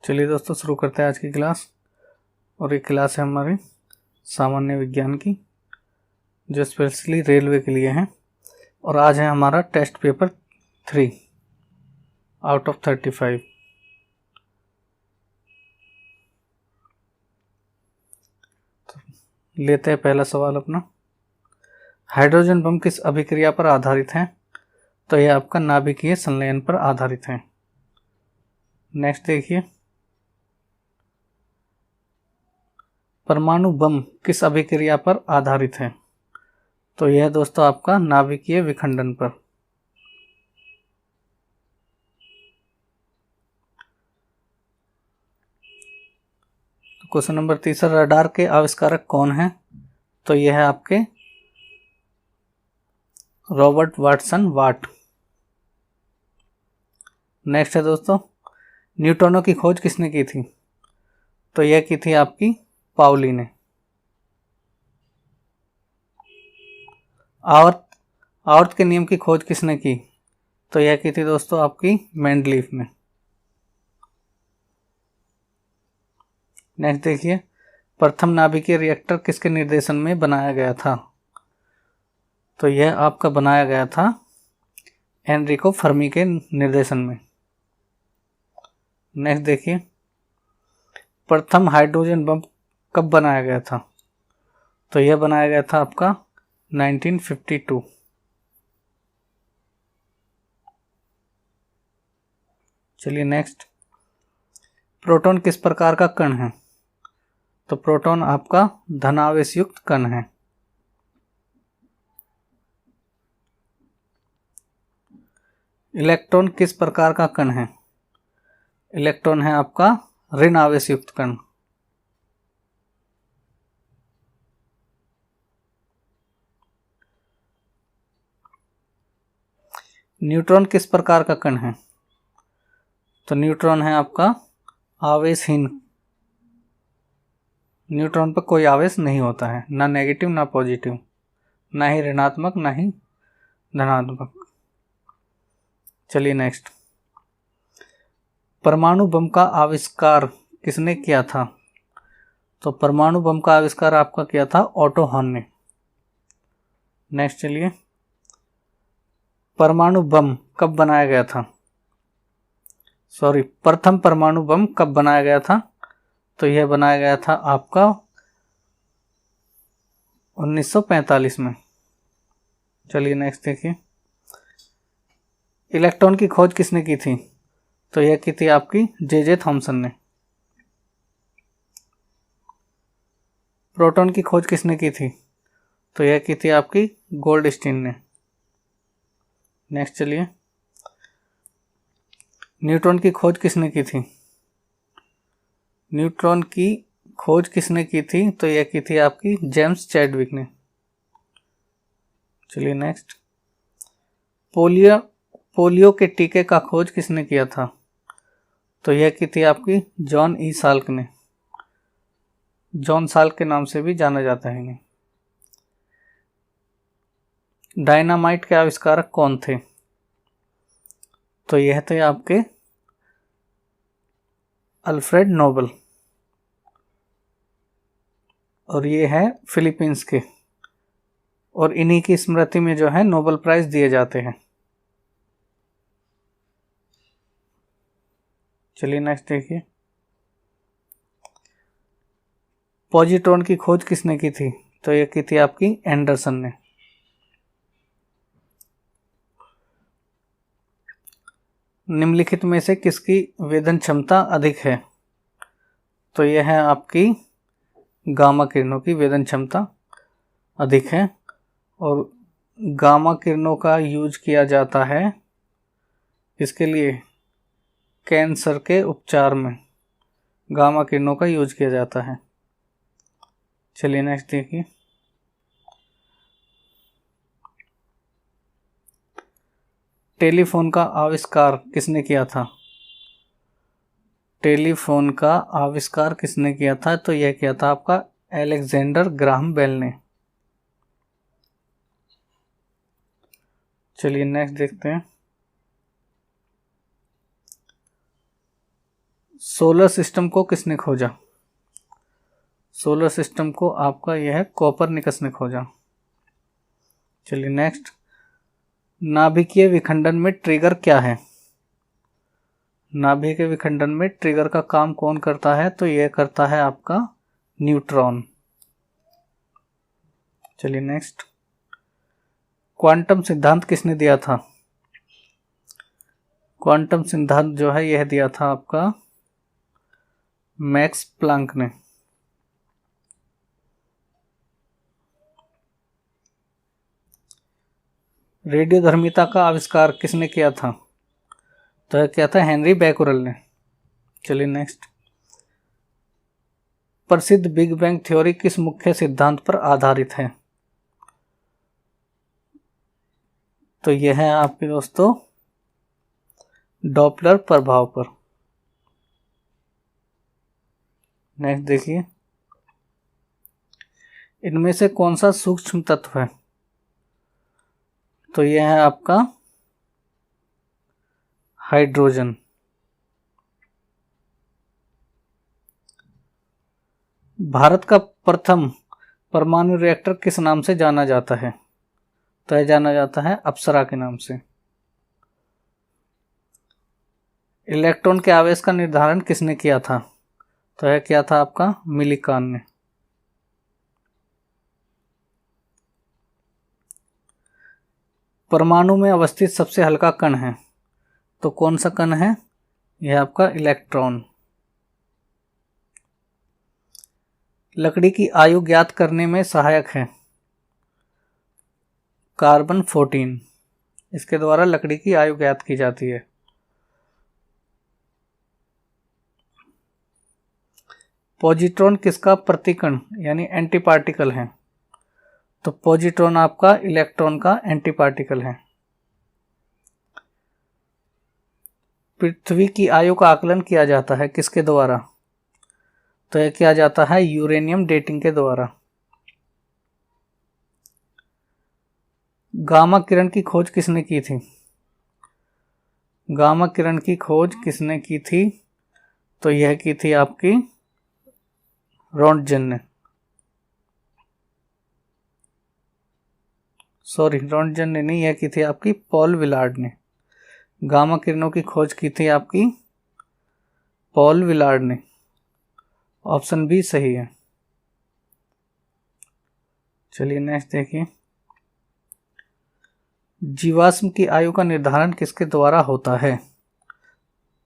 चलिए दोस्तों, शुरू करते हैं आज की क्लास। और ये क्लास है हमारी सामान्य विज्ञान की, जो स्पेशली रेलवे के लिए है। और आज है हमारा टेस्ट पेपर 3 आउट ऑफ 35। तो लेते हैं पहला सवाल अपना। हाइड्रोजन बम किस अभिक्रिया पर आधारित है? तो यह आपका नाभिकीय संलयन पर आधारित है। नेक्स्ट देखिए, परमाणु बम किस अभिक्रिया पर आधारित है? तो यह दोस्तों आपका नाभिकीय विखंडन पर। क्वेश्चन नंबर 3, रडार के आविष्कारक कौन है? तो यह है आपके रॉबर्ट वाटसन वाट। नेक्स्ट है दोस्तों, न्यूट्रॉनों की खोज किसने की थी? तो यह की थी आपकी पाउली ने। आवर्त के नियम की खोज किसने की? तो यह की थी दोस्तों आपकी मेंडलीफ ने। नेक्स्ट देखिए, प्रथम नाभिकीय रिएक्टर किसके निर्देशन में बनाया गया था? तो यह आपका बनाया गया था एनरिको फर्मी के निर्देशन में। नेक्स्ट देखिए, प्रथम हाइड्रोजन बम कब बनाया गया था? तो यह बनाया गया था आपका 1952। चलिए नेक्स्ट, प्रोटॉन किस प्रकार का कण है? तो प्रोटॉन आपका धनावेश युक्त कण है। इलेक्ट्रॉन किस प्रकार का कण है? इलेक्ट्रॉन है आपका ऋण आवेश युक्त कण। न्यूट्रॉन किस प्रकार का कण है? तो न्यूट्रॉन है आपका आवेशहीन। न्यूट्रॉन पर कोई आवेश नहीं होता है, ना नेगेटिव ना पॉजिटिव, ना ही ऋणात्मक ना ही धनात्मक। चलिए नेक्स्ट, परमाणु बम का आविष्कार किसने किया था? तो परमाणु बम का आविष्कार आपका किया था ऑटो हॉर्न ने। नेक्स्ट चलिए, परमाणु बम कब बनाया गया था? प्रथम परमाणु बम कब बनाया गया था? तो यह बनाया गया था आपका 1945 में। चलिए नेक्स्ट देखिए, इलेक्ट्रॉन की खोज किसने की थी? तो यह की थी आपकी जे थॉमसन ने। प्रोटॉन की खोज किसने की थी? तो यह की थी आपकी गोल्डस्टीन ने। नेक्स्ट चलिए, न्यूट्रॉन की खोज किसने की थी? न्यूट्रॉन की खोज किसने की थी? तो यह की थी आपकी जेम्स चैडविक ने। चलिए नेक्स्ट, पोलियो के टीके का खोज किसने किया था? तो यह की थी आपकी जॉन ई साल्क ने। जॉन साल्क के नाम से भी जाना जाता है इन्हें। डायनामाइट के आविष्कारक कौन थे? तो यह थे आपके अल्फ्रेड नोबल, और ये है फिलीपींस के, और इन्हीं की स्मृति में जो है नोबेल प्राइज दिए जाते हैं। चलिए नेक्स्ट देखिए, पॉजिट्रॉन की खोज किसने की थी? तो यह की थी आपकी एंडरसन ने। निम्नलिखित में से किसकी वेदन क्षमता अधिक है? तो यह है आपकी गामा किरणों की वेदन क्षमता अधिक है, और गामा किरणों का यूज किया जाता है इसके लिए, कैंसर के उपचार में गामा किरणों का यूज किया जाता है। चलिए नेक्स्ट देखिए, टेलीफोन का आविष्कार किसने किया था? टेलीफोन का आविष्कार किसने किया था? तो यह किया था आपका अलेक्जेंडर ग्राहम बेल ने। चलिए नेक्स्ट देखते हैं, सोलर सिस्टम को किसने खोजा? सोलर सिस्टम को आपका यह है कोपरनिकस ने खोजा। चलिए नेक्स्ट, नाभिकीय विखंडन में ट्रिगर क्या है? नाभिकीय विखंडन में ट्रिगर का काम कौन करता है? तो यह करता है आपका न्यूट्रॉन। चलिए नेक्स्ट, क्वांटम सिद्धांत किसने दिया था? क्वांटम सिद्धांत जो है यह दिया था आपका मैक्स प्लांक ने। रेडियोधर्मिता का आविष्कार किसने किया था? तो यह किया था हेनरी बैकुरल ने। चलिए नेक्स्ट, प्रसिद्ध बिग बैंग थ्योरी किस मुख्य सिद्धांत पर आधारित है? तो यह है आपके दोस्तों डॉपलर प्रभाव पर। नेक्स्ट देखिए, इनमें से कौन सा सूक्ष्म तत्व है? तो यह है आपका हाइड्रोजन। भारत का प्रथम परमाणु रिएक्टर किस नाम से जाना जाता है? तो यह जाना जाता है अप्सरा के नाम से। इलेक्ट्रॉन के आवेश का निर्धारण किसने किया था? तो यह किया था आपका मिलीकान ने। परमाणु में अवस्थित सबसे हल्का कण है, तो कौन सा कण है? यह आपका इलेक्ट्रॉन। लकड़ी की आयु ज्ञात करने में सहायक है कार्बन 14। इसके द्वारा लकड़ी की आयु ज्ञात की जाती है। पॉजिट्रॉन किसका प्रतिकण यानी एंटी पार्टिकल है? तो पॉजिट्रॉन आपका इलेक्ट्रॉन का एंटी पार्टिकल है। पृथ्वी की आयु का आकलन किया जाता है किसके द्वारा? तो यह किया जाता है यूरेनियम डेटिंग के द्वारा। गामा किरण की खोज किसने की थी? गामा किरण की खोज किसने की थी? तो यह की थी आपकी रोंटगन ने। सॉरी, रोंटगन ने नहीं, यह की थी आपकी पॉल विलार्ड ने। गामा किरणों की खोज की थी आपकी पॉल विलार्ड ने। ऑप्शन बी सही है। चलिए नेक्स्ट देखिए, जीवाश्म की आयु का निर्धारण किसके द्वारा होता है?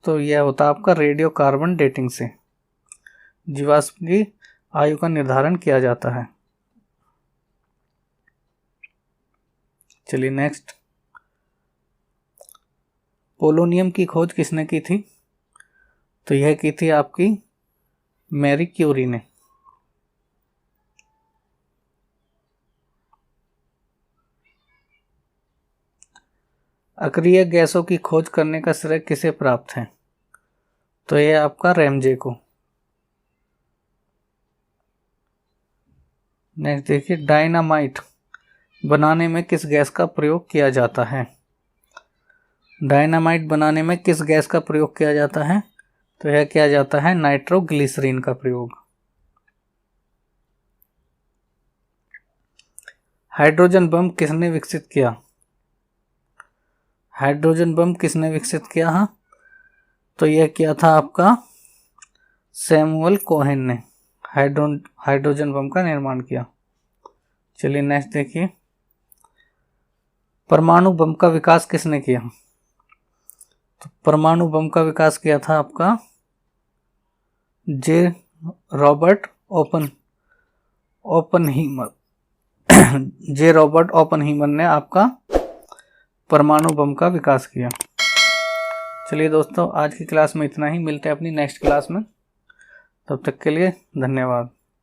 तो यह होता है आपका रेडियो कार्बन डेटिंग से जीवाश्म की आयु का निर्धारण किया जाता है। चलिए नेक्स्ट, पोलोनियम की खोज किसने की थी? तो यह की थी आपकी मैरी क्यूरी ने। अक्रिय गैसों की खोज करने का श्रेय किसे प्राप्त है? तो यह आपका रैमजे को। नेक्स्ट देखिए, डायनामाइट बनाने में किस गैस का प्रयोग किया जाता है? डायनामाइट बनाने में किस गैस का प्रयोग किया जाता है? तो यह किया जाता है नाइट्रोग्लिसरीन का प्रयोग। हाइड्रोजन बम किसने विकसित किया? हाइड्रोजन बम किसने विकसित किया? हाँ, तो यह किया था आपका सैमुअल कोहेन ने हाइड्रोजन बम का निर्माण किया। चलिए नेक्स्ट देखिए, परमाणु बम का विकास किसने किया? तो परमाणु बम का विकास किया था आपका जे रॉबर्ट ओपनहीमर ने आपका परमाणु बम का विकास किया। चलिए दोस्तों, आज की क्लास में इतना ही। मिलते हैं अपनी नेक्स्ट क्लास में। तब तक के लिए धन्यवाद।